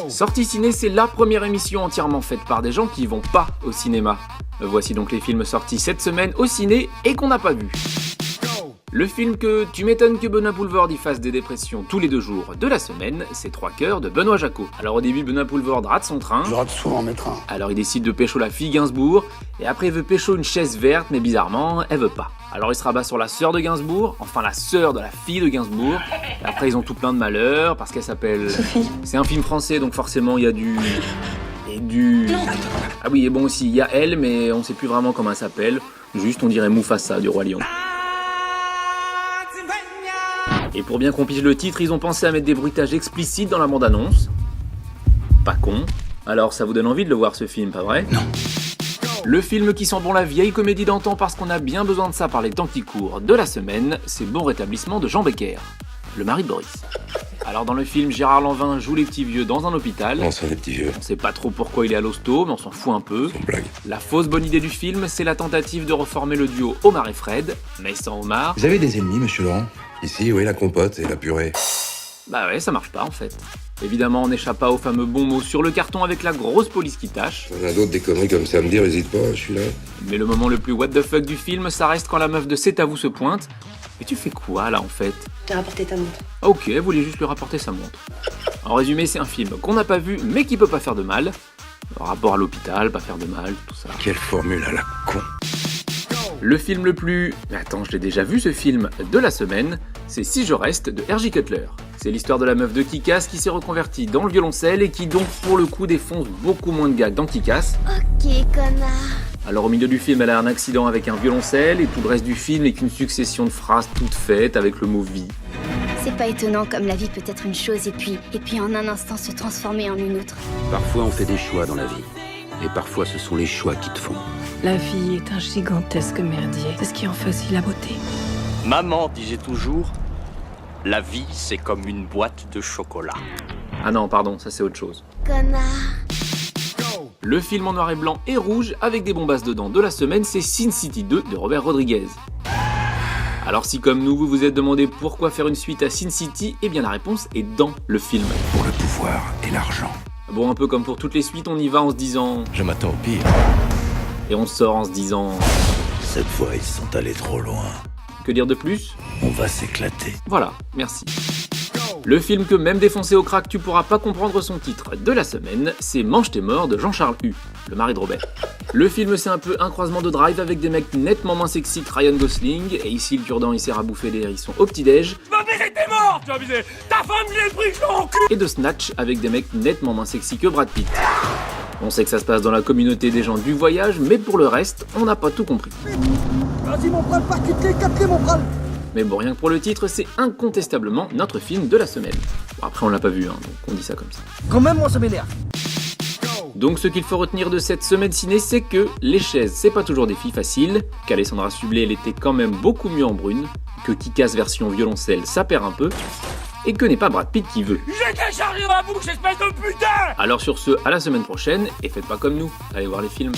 Sortie Ciné, c'est la première émission entièrement faite par des gens qui vont pas au cinéma. Voici donc les films sortis cette semaine au ciné et qu'on n'a pas vu. Le film que tu m'étonnes que Benoît Poelvoorde y fasse des dépressions tous les 2 jours de la semaine, c'est 3 cœurs de Benoît Jacquot. Alors au début, Benoît Poelvoorde rate son train. Je rate souvent mes trains. Alors il décide de pécho la fille Gainsbourg, et après il veut pécho une chaise verte, mais bizarrement, elle veut pas. Alors il se rabat sur la sœur de Gainsbourg, enfin la sœur de la fille de Gainsbourg. Et après ils ont tout plein de malheurs, parce qu'elle s'appelle... Sophie. C'est un film français, donc forcément il y a du... Non. Ah oui, et bon aussi, il y a elle, mais on sait plus vraiment comment elle s'appelle. Juste on dirait Mufasa du Roi Lion. Et pour bien qu'on pige le titre, ils ont pensé à mettre des bruitages explicites dans la bande-annonce. Pas con. Alors ça vous donne envie de le voir ce film, pas vrai? Non. Le film qui sent bon la vieille comédie d'antan parce qu'on a bien besoin de ça par les temps qui courent de la semaine, c'est Bon rétablissement de Jean Becker, le mari de Boris. Alors dans le film, Gérard Lanvin joue les petits vieux dans un hôpital. Non, c'est des petits vieux. On sait pas trop pourquoi il est à l'hosto, mais on s'en fout un peu. C'est une blague. La fausse bonne idée du film, c'est la tentative de reformer le duo Omar et Fred, mais sans Omar. Vous avez des ennemis, monsieur Laurent? Ici, oui, la compote et la purée. Bah ouais, ça marche pas en fait. Évidemment, on n'échappe pas au fameux bon mot sur le carton avec la grosse police qui tâche. T'en as d'autres des conneries comme ça à me dire, hésite pas, je suis là. Mais le moment le plus what the fuck du film, ça reste quand la meuf de C'est à vous se pointe. Et tu fais quoi là en fait? T'as rapporté ta montre. Ok, vous voulez juste lui rapporter sa montre. En résumé, c'est un film qu'on n'a pas vu mais qui peut pas faire de mal. Rapport à l'hôpital, pas faire de mal, tout ça. Quelle formule à la con. Le film le plus... Mais attends, je l'ai déjà vu ce film de la semaine, c'est Si je reste de R.J. Cutler. C'est l'histoire de la meuf de Kick-Ass qui s'est reconvertie dans le violoncelle et qui donc pour le coup défonce beaucoup moins de gags dans Kick-Ass. Ok, connard. Alors au milieu du film, elle a un accident avec un violoncelle et tout le reste du film n'est qu'une succession de phrases toutes faites avec le mot vie. C'est pas étonnant comme la vie peut être une chose et puis en un instant se transformer en une autre. Parfois on fait des choix dans la vie. Et parfois ce sont les choix qui te font. La vie est un gigantesque merdier. C'est ce qui en fait aussi la beauté. Maman disait toujours, la vie c'est comme une boîte de chocolat. Ah non, pardon, ça c'est autre chose. Connard. Le film en noir et blanc et rouge avec des bombasses dedans de la semaine, c'est Sin City 2 de Robert Rodriguez. Alors si comme nous vous vous êtes demandé pourquoi faire une suite à Sin City, eh bien la réponse est dans le film. Pour le pouvoir et l'argent. Bon, un peu comme pour toutes les suites, on y va en se disant... Je m'attends au pire. Et on sort en se disant... Cette fois, ils sont allés trop loin. Que dire de plus? On va s'éclater. Voilà, merci. Le film que même défoncé au crack tu pourras pas comprendre son titre de la semaine, c'est Mange tes morts de Jean-Charles Hue, le mari de Robert. Le film c'est un peu un croisement de Drive avec des mecs nettement moins sexy que Ryan Gosling, et ici le cure-dent il sert à bouffer des hérissons au petit-déj. T'es mort, tu as abusé. Ta femme lui est pris en cul. Et de Snatch avec des mecs nettement moins sexy que Brad Pitt. On sait que ça se passe dans la communauté des gens du voyage, mais pour le reste, on n'a pas tout compris. Vas-y mon pral, pas quitter, capter mon pral. Mais bon, rien que pour le titre, c'est incontestablement notre film de la semaine. Bon, après on l'a pas vu, hein, donc on dit ça comme ça. Quand même, moi ça m'énerve. Donc ce qu'il faut retenir de cette semaine ciné, c'est que les chaises, c'est pas toujours des filles faciles, qu'Alessandra Sublet, elle était quand même beaucoup mieux en brune, que Kick-Ass version violoncelle, ça perd un peu, et que n'est pas Brad Pitt qui veut. J'ai déchargé ma bouche, espèce de putain. Alors sur ce, à la semaine prochaine, et faites pas comme nous, allez voir les films.